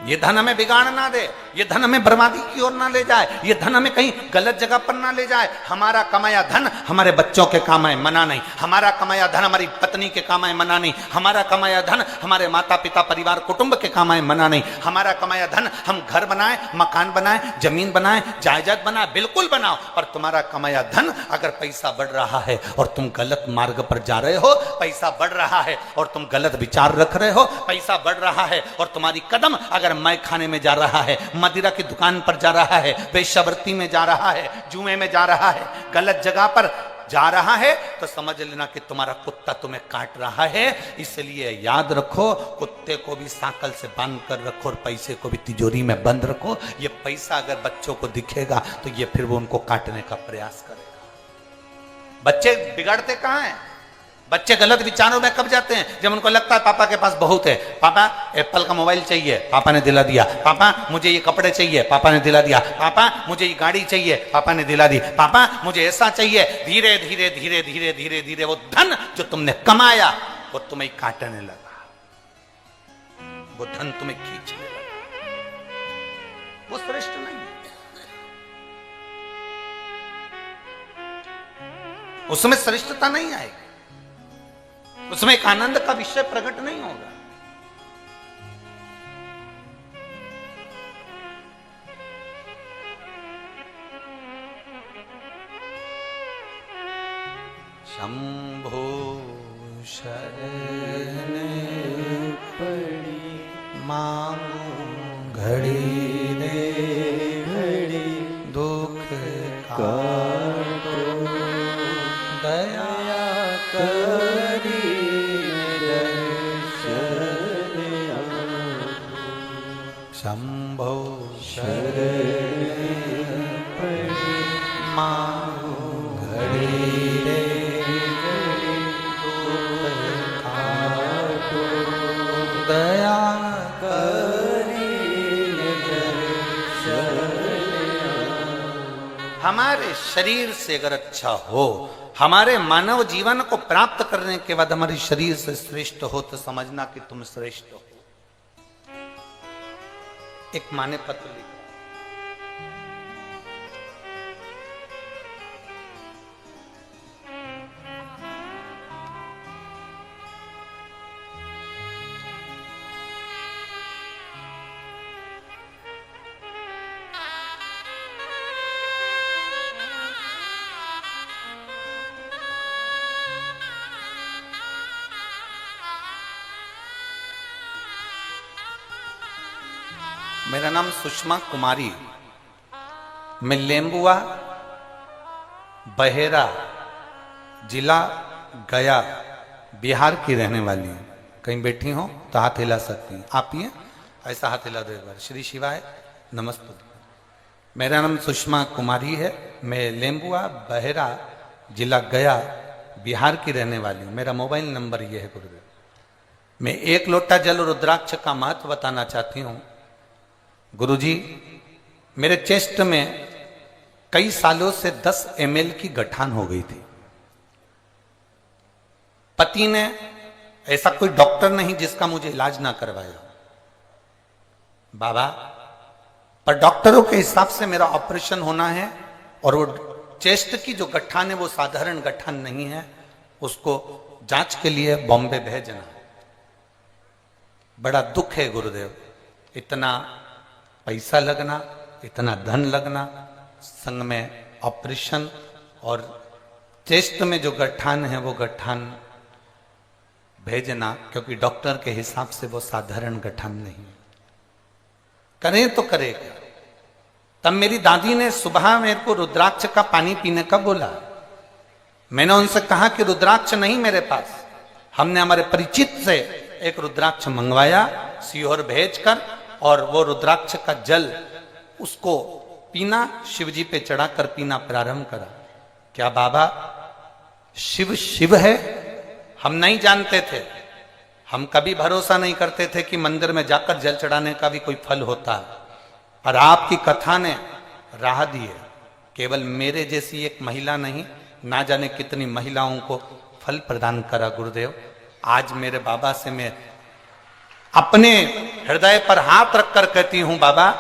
ये धन हमें बिगाड़ ना दे, ये धन हमें बर्बादी की ओर ना ले जाए, ये धन हमें कहीं गलत जगह पर ना ले जाए। हमारा कमाया धन हमारे बच्चों के काम आए, मना नहीं, हमारा कमाया धन हमारी पत्नी के काम आए, मना नहीं, हमारा कमाया धन हमारे माता पिता परिवार कुटुंब के काम आए, मना नहीं, हमारा कमाया धन हम घर बनाए, मकान बनाए, जमीन बनाए, जायदाद बनाए, बिल्कुल बनाओ, पर तुम्हारा कमाया धन अगर पैसा बढ़ रहा है और तुम गलत मार्ग पर जा रहे हो, पैसा बढ़ रहा है और तुम गलत विचार रख रहे हो, पैसा बढ़ रहा है और तुम्हारी कदम अगर मैं खाने में जा रहा है, मदिरा की दुकान पर जा रहा है, वेश्यावृत्ति में जा रहा है, जुए में जा रहा है, गलत जगह पर जा रहा है, तो समझ लेना कि तुम्हारा कुत्ता तुम्हें काट रहा है। इसलिए याद रखो, कुत्ते को भी सांकल से बांध कर रखो और पैसे को भी तिजोरी में बंद रखो। ये पैसा अगर बच्चों को दिखेगा तो ये फिर वो उनको काटने का प्रयास करेगा। बच्चे बिगड़ते कहाँ हैं? बच्चे गलत विचारों में कब जाते हैं? जब उनको लगता है पापा के पास बहुत है, पापा एप्पल का मोबाइल चाहिए, पापा ने दिला दिया, पापा मुझे ये कपड़े चाहिए, पापा ने दिला दिया, पापा मुझे ये गाड़ी चाहिए, पापा ने दिला दी, पापा मुझे ऐसा चाहिए। धीरे धीरे धीरे धीरे धीरे धीरे वो धन जो तुमने कमाया वो तुम्हें काटने लगा, वो धन तुम्हें खींचने लगा, वो श्रेष्ठ नहीं, उसमें श्रेष्ठता नहीं आएगी, उसमें एक आनंद का विषय प्रकट नहीं होगा। शंभो शरण पड़ी मांगू घड़ी रे घड़ी, दुख काटो दया करी शंभो शरण पड़ी मांगू घड़ी रे घड़ी, दुख काटो दया करी हमारे शरीर से अगर अच्छा हो, हमारे मानव जीवन को प्राप्त करने के बाद हमारे शरीर से श्रेष्ठ हो, तो समझना कि तुम श्रेष्ठ हो। एक माँ ने पत्र लिखा, मेरा नाम सुषमा कुमारी, मैं लेम्बुआ बहेरा जिला गया बिहार की रहने वाली हूँ। कहीं बैठी हो तो हाथ हिला सकती हैं। आप ही हैं? ऐसा हाथ हिला दो एक बार। श्री शिवाय नमस्ते। मेरा नाम सुषमा कुमारी है, मैं लेम्बुआ बहेरा जिला गया बिहार की रहने वाली हूँ। मेरा मोबाइल नंबर ये है गुरुदेव। मैं 1 लोटा जल रुद्राक्ष का महत्व बताना चाहती हूँ। गुरुजी, मेरे चेस्ट में कई सालों से 10 ml की गठान हो गई थी। पति ने, ऐसा कोई डॉक्टर नहीं जिसका मुझे इलाज ना करवाया बाबा, पर डॉक्टरों के हिसाब से मेरा ऑपरेशन होना है और वो चेस्ट की जो गठान है वो साधारण गठान नहीं है, उसको जांच के लिए बॉम्बे भेजना है। बड़ा दुख है गुरुदेव, इतना पैसा लगना, इतना धन लगना, संग में ऑपरेशन, और चेस्ट में जो गठान है वो गठान भेजना, क्योंकि डॉक्टर के हिसाब से वो साधारण गठान नहीं है। करें तो करेगा। तब मेरी दादी ने सुबह मेरे को रुद्राक्ष का पानी पीने का बोला। मैंने उनसे कहा कि रुद्राक्ष नहीं मेरे पास। हमने हमारे परिचित से एक रुद्राक्ष मंगवाया सीहोर भेजकर, और वो रुद्राक्ष का जल उसको पीना, शिव जी पे चढ़ाकर पीना प्रारंभ करा। क्या बाबा, शिव शिव है? हम नहीं जानते थे। हम कभी भरोसा नहीं करते थे कि मंदिर में जाकर जल चढ़ाने का भी कोई फल होता है, पर आपकी कथा ने राह दी है। केवल मेरे जैसी एक महिला नहीं, ना जाने कितनी महिलाओं को फल प्रदान करा गुरुदेव। आज मेरे बाबा से मैं अपने हृदय पर हाथ रखकर कहती हूं, बाबा,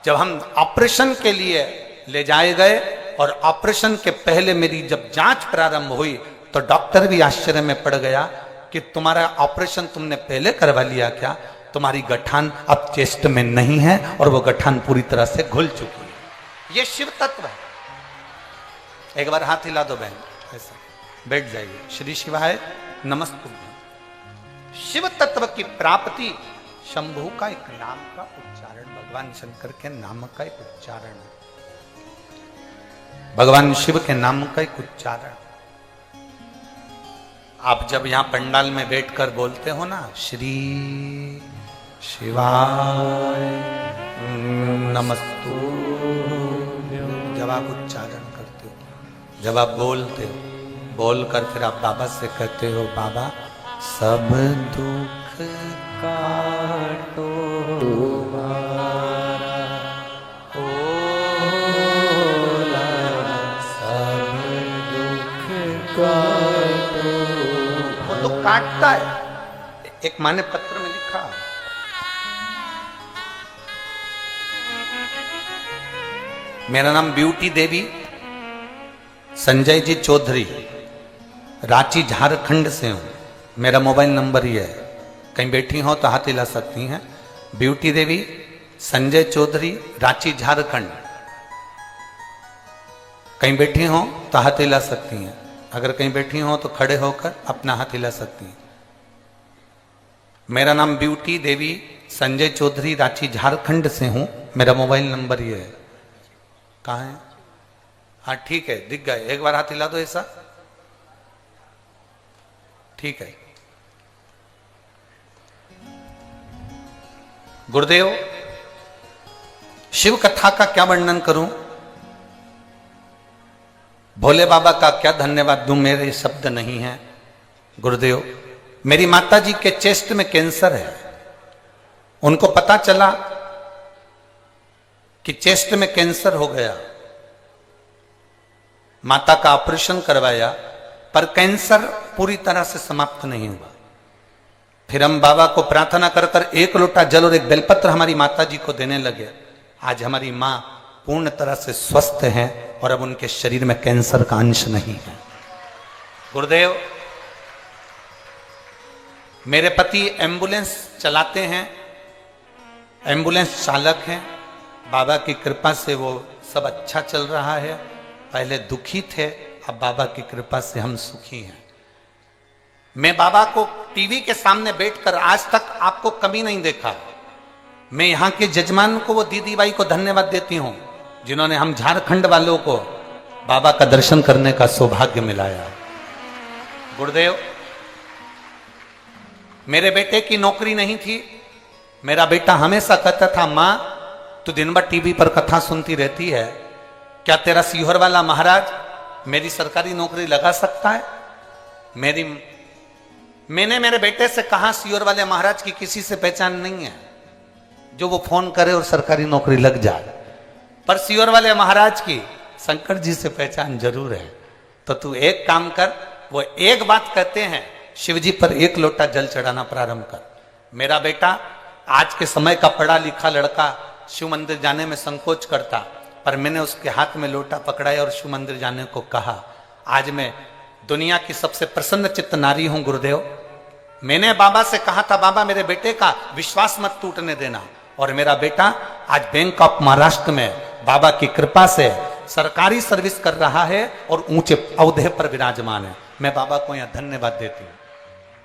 जब हम ऑपरेशन के लिए ले जाए गए और ऑपरेशन के पहले मेरी जब जांच प्रारंभ हुई तो डॉक्टर भी आश्चर्य में पड़ गया कि तुम्हारा ऑपरेशन तुमने पहले करवा लिया क्या? तुम्हारी गठान अब चेस्ट में नहीं है और वो गठान पूरी तरह से घुल चुकी है। ये शिव तत्व है। एक बार हाथ हिला दो बहन, ऐसा बैठ जाइए। श्री शिवाय नमस्ते। शिव तत्व की प्राप्ति शंभु का एक नाम का उच्चारण, भगवान शंकर के नाम का एक उच्चारण है, भगवान शिव के नाम का एक उच्चारण। आप जब यहां पंडाल में बैठकर बोलते हो ना, श्री शिवाय नमस्तु, जब आप उच्चारण करते हो, जब आप बोलते हो, बोलकर फिर आप बाबा से कहते हो, बाबा सब दुख काटो तुम्हारा होला, सब दुख काटो। वो तो काटता है। एक माँ ने पत्र में लिखा, मेरा नाम ब्यूटी देवी संजय जी चौधरी, रांची झारखंड से हूं। मेरा मोबाइल नंबर ये है, कहीं बैठी हो तो हाथ हिला सकती हैं। ब्यूटी देवी संजय चौधरी, रांची झारखंड। कहीं बैठी हो तो हाथ हिला सकती हैं। अगर कहीं बैठी हो तो खड़े होकर अपना हाथ हिला सकती हैं। मेरा नाम ब्यूटी देवी संजय चौधरी, रांची झारखंड से हूं। मेरा मोबाइल नंबर ये है। कहाँ है? हाँ ठीक है, दिख गए। एक बार हाथ हिला दो ऐसा, ठीक है। गुरुदेव, शिव कथा का क्या वर्णन करूं, भोले बाबा का क्या धन्यवाद दूं, मेरे शब्द नहीं है। गुरुदेव, मेरी माता जी के चेस्ट में कैंसर है। उनको पता चला कि चेस्ट में कैंसर हो गया, माता का ऑपरेशन करवाया, पर कैंसर पूरी तरह से समाप्त नहीं हुआ। फिर हम बाबा को प्रार्थना कर कर 1 लोटा जल और 1 बेलपत्र हमारी माता जी को देने लगे। आज हमारी माँ पूर्ण तरह से स्वस्थ हैं और अब उनके शरीर में कैंसर का अंश नहीं है। गुरुदेव, मेरे पति एम्बुलेंस चलाते हैं, एम्बुलेंस चालक हैं। बाबा की कृपा से वो सब अच्छा चल रहा है। पहले दुखी थे, अब बाबा की कृपा से हम सुखी हैं। मैं बाबा को टीवी के सामने बैठकर आज तक आपको कभी नहीं देखा। मैं यहाँ के जजमान को, वो दीदी बाई को धन्यवाद देती हूँ जिन्होंने हम झारखंड वालों को बाबा का दर्शन करने का सौभाग्य मिलाया। गुरुदेव, मेरे बेटे की नौकरी नहीं थी। मेरा बेटा हमेशा कहता था, माँ तू दिन भर टीवी पर कथा सुनती रहती है, क्या तेरा सीहोर वाला महाराज मेरी सरकारी नौकरी लगा सकता है? मैंने मेरे बेटे से कहा, सीहोर वाले महाराज की किसी से पहचान नहीं है जो वो फोन करे और सरकारी नौकरी लग जाए, पर सीहोर वाले महाराज की शंकर जी से पहचान जरूर है। तो तू एक काम कर, वो एक बात कहते हैं, शिव जी पर 1 लोटा जल चढ़ाना प्रारंभ कर। मेरा बेटा आज के समय का पढ़ा लिखा लड़का शिव मंदिर जाने में संकोच करता, पर मैंने उसके हाथ में लोटा पकड़ाया और शिव मंदिर जाने को कहा। आज मैं दुनिया की सबसे प्रसन्न चित्त नारी हूं गुरुदेव। मैंने बाबा से कहा था, बाबा मेरे बेटे का विश्वास मत टूटने देना, और मेरा बेटा आज बैंक ऑफ महाराष्ट्र में बाबा की कृपा से सरकारी सर्विस कर रहा है और ऊंचे औहदे पर विराजमान है। मैं बाबा को यहां धन्यवाद देती हूँ।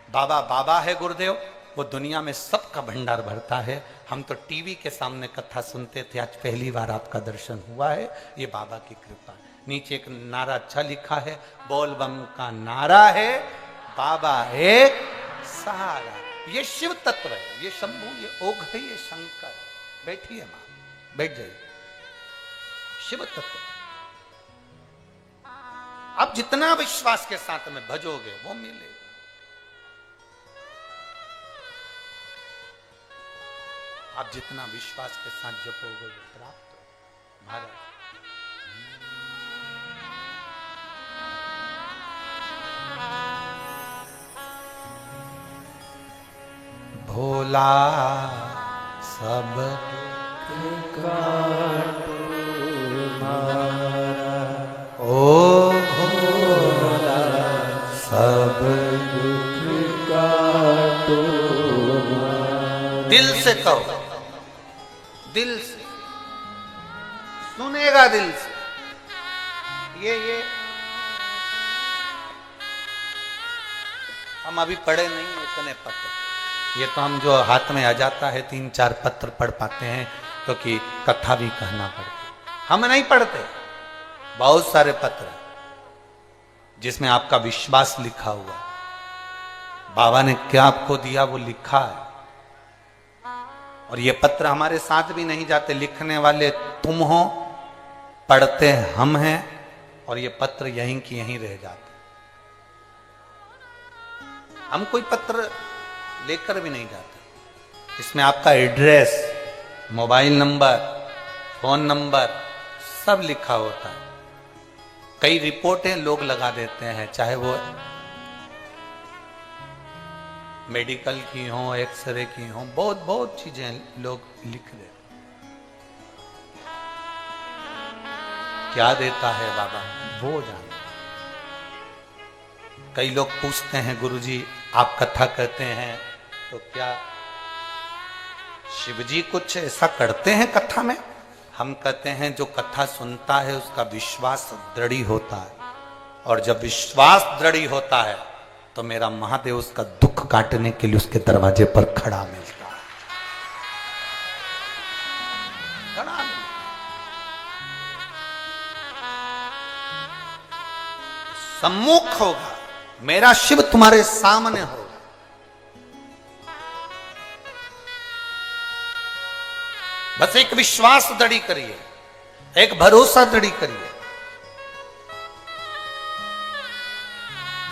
बाबा बाबा है गुरुदेव, वो दुनिया में सबका भंडार भरता है। हम तो टीवी के सामने कथा सुनते थे, आज पहली बार आपका दर्शन हुआ है, ये बाबा की कृपा। नीचे एक नारा अच्छा लिखा है, बोल बम का नारा है, बाबा एक सहारा। ये शिव तत्व है, ये शंभु, ये ओघ है, ये शंकर। बैठिए मां, बैठ जाइए। शिव तत्व अब जितना विश्वास के साथ में भजोगे वो मिलेगा। आप जितना विश्वास के साथ जपोगे वो प्राप्त हो। महाराज भोला सब ओ भोला सब दिल से कहो, दिल से सुनेगा, दिल से। ये हम अभी पढ़े नहीं इतने पत्र, ये तो हम जो हाथ में आ जाता है 3-4 पत्र पढ़ पाते हैं, क्योंकि कथा भी कहना पड़ती। हम नहीं पढ़ते, बहुत सारे पत्र जिसमें आपका विश्वास लिखा हुआ, बाबा ने क्या आपको दिया वो लिखा है। और ये पत्र हमारे साथ भी नहीं जाते, लिखने वाले तुम हो, पढ़ते हम हैं, और ये पत्र यहीं की यहीं रह जाते। हम कोई पत्र लेकर भी नहीं जाते। इसमें आपका address, mobile number, phone number सब लिखा होता है। कई रिपोर्टें लोग लगा देते हैं, चाहे वो मेडिकल की हो, एक्सरे की हो, बहुत बहुत चीजें लोग लिख देते। क्या देता है बाबा वो जाने। कई लोग पूछते हैं, गुरुजी आप कथा कहते हैं तो क्या शिवजी कुछ ऐसा करते हैं कथा में? हम कहते हैं जो कथा सुनता है उसका विश्वास दृढ़ होता है, और जब विश्वास दृढ़ होता है तो मेरा महादेव उसका दुख काटने के लिए उसके दरवाजे पर खड़ा मिलता है। खड़ा सम्मुख होगा, मेरा शिव तुम्हारे सामने होगा। बस एक विश्वास दृढ़ करिए, एक भरोसा दृढ़ करिए।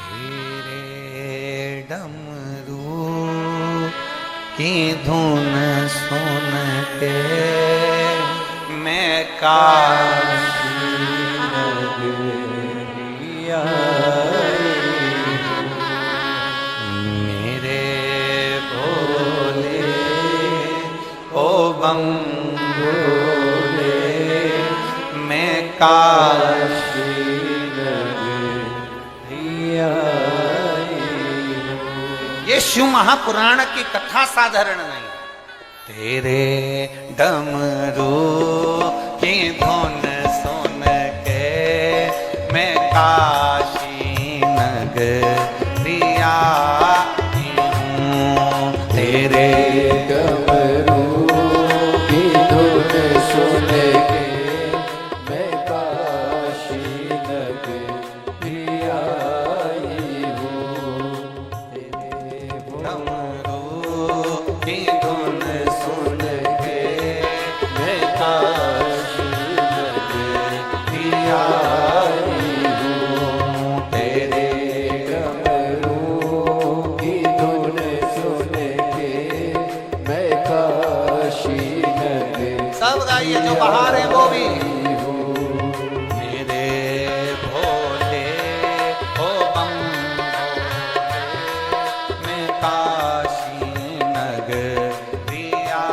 धीरे डमरू की धुन सुन के मैं काशी काशी ये शिव महापुराण की कथा साधारण नहीं। तेरे डमरू की धुन सुन के मैं काशी नगरिया हूँ। तेरे डमरू की धुन सुन के मैं काशी नगरिया हूँ। डमरू की धुन सुन के मैं काशी नगरिया हूँ। तेरे डमरू की धुन सुन के मैं काशी नगरिया सब गाइए, जो बाहर है वो भी। मेरे भोले ओ बम भोले, मैं काशी नगरिया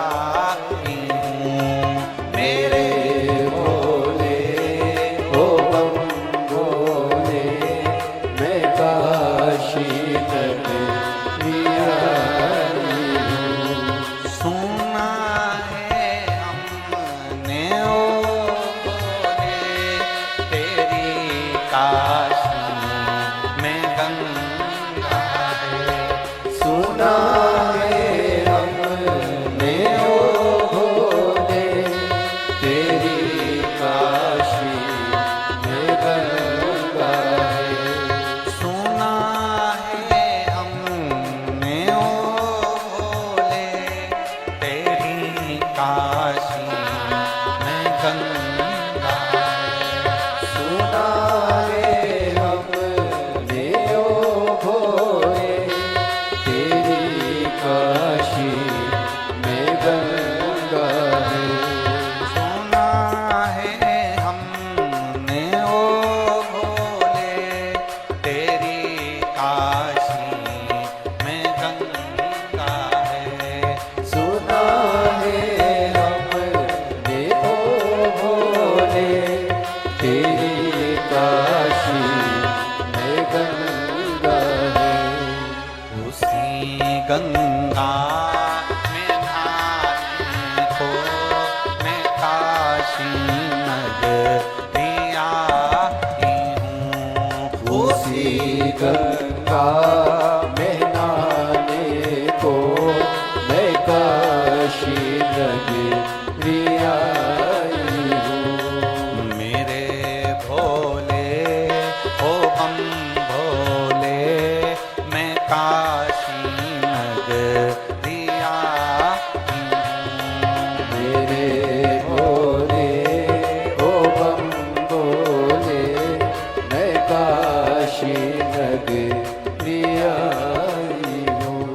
हूँ। मेरे भोले ओ बम भोले मैं काशी नगरिया हूँ। सुना है हमने ओ भोले, तेरी काशी में गंगा है। सुना है हमने ओ भोले तेरी काशी में गंगा है। सुना है हमने ओ भोले, तेरी काशी में गंगा है। सुना है हमने ओ भोले तेरी काशी में गंगा है। सुना है हमने ओ भोले, तेरी काशी में गंगा है। सुना है हमने ओ भोले तेरी काशी में गंगा है। उसी गंगा में नहाने को मैं काशी नगरिया हूँ। उसी गंगा में नहाने को मैं काशी नगरिया हूँ। मेरे भोले ओ बम भोले, मैं काशी नगरिया हूँ। मेरे भोले ओ बम भोले मैं काशी नगरिया हूँ।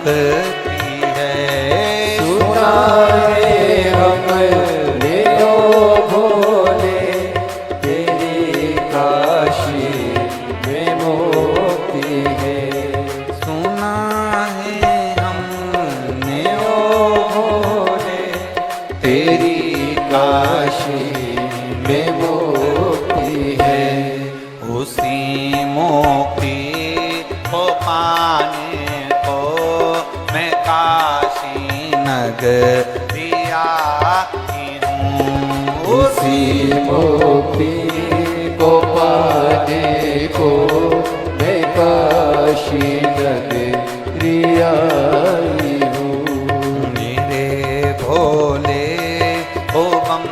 मुक्ति है। सुना है हमने ओ भोले, तेरी काशी में मोती है। सुना है हमने ओ भोले, तेरी काशी में मोती है। उसी मोती को पाने को मैं काशी नगरिया की हूँ। उसी मोती को पाने को मैं काशी नगरिया आई हूँ। मेरे भोले ओ बम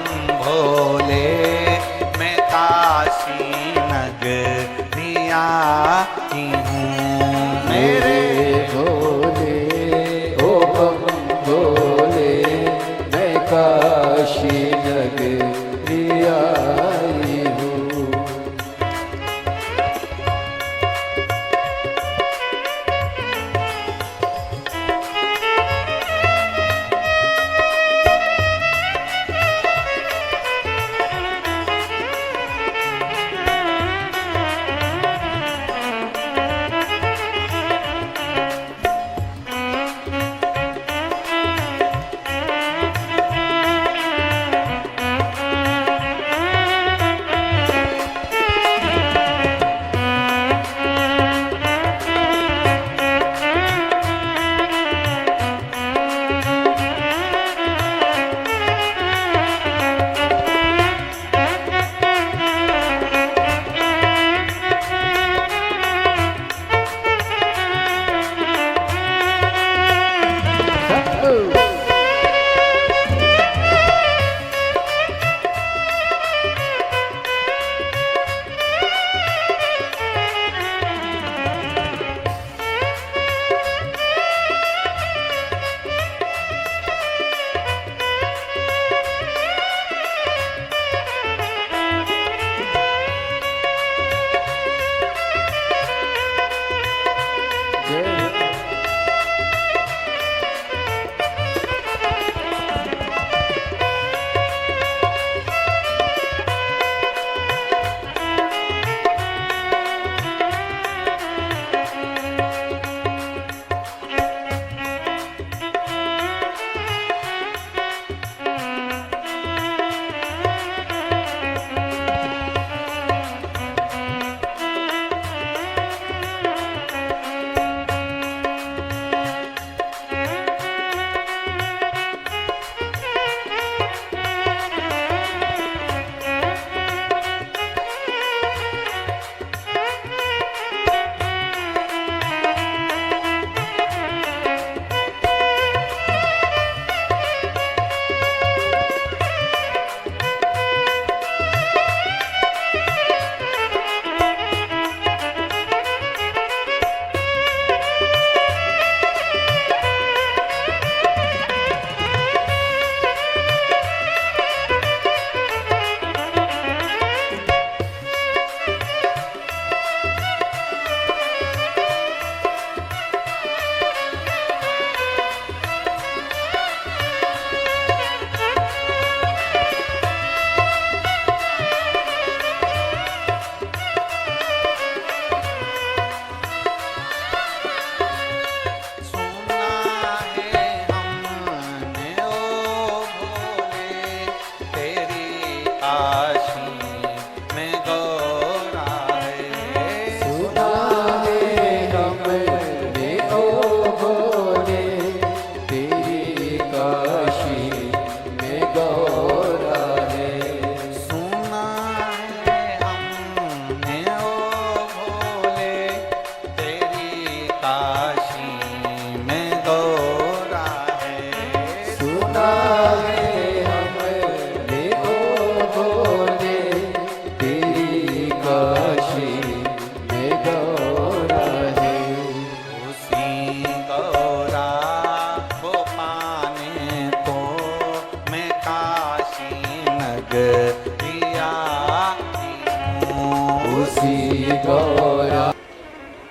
भोले, मैं काशी नगरिया की हूँ। मेरे भोले ओ बम भोले, मैं काशी नगरिया आई हूँ।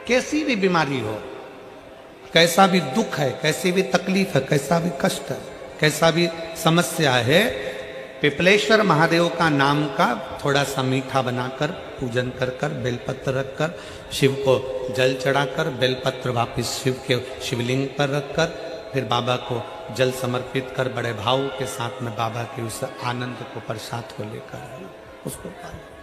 कैसी भी बीमारी हो, कैसा भी दुख है, कैसी भी तकलीफ है, कैसा भी कष्ट है, कैसा भी समस्या है, पिपलेश्वर महादेव का नाम का थोड़ा सा मीठा बनाकर पूजन कर कर बेलपत्र रखकर शिव को जल चढ़ाकर बेलपत्र वापिस शिव के शिवलिंग पर रखकर फिर बाबा को जल समर्पित कर बड़े भाव के साथ में बाबा के उस आनंद को प्रसाद को लेकर उसको पालन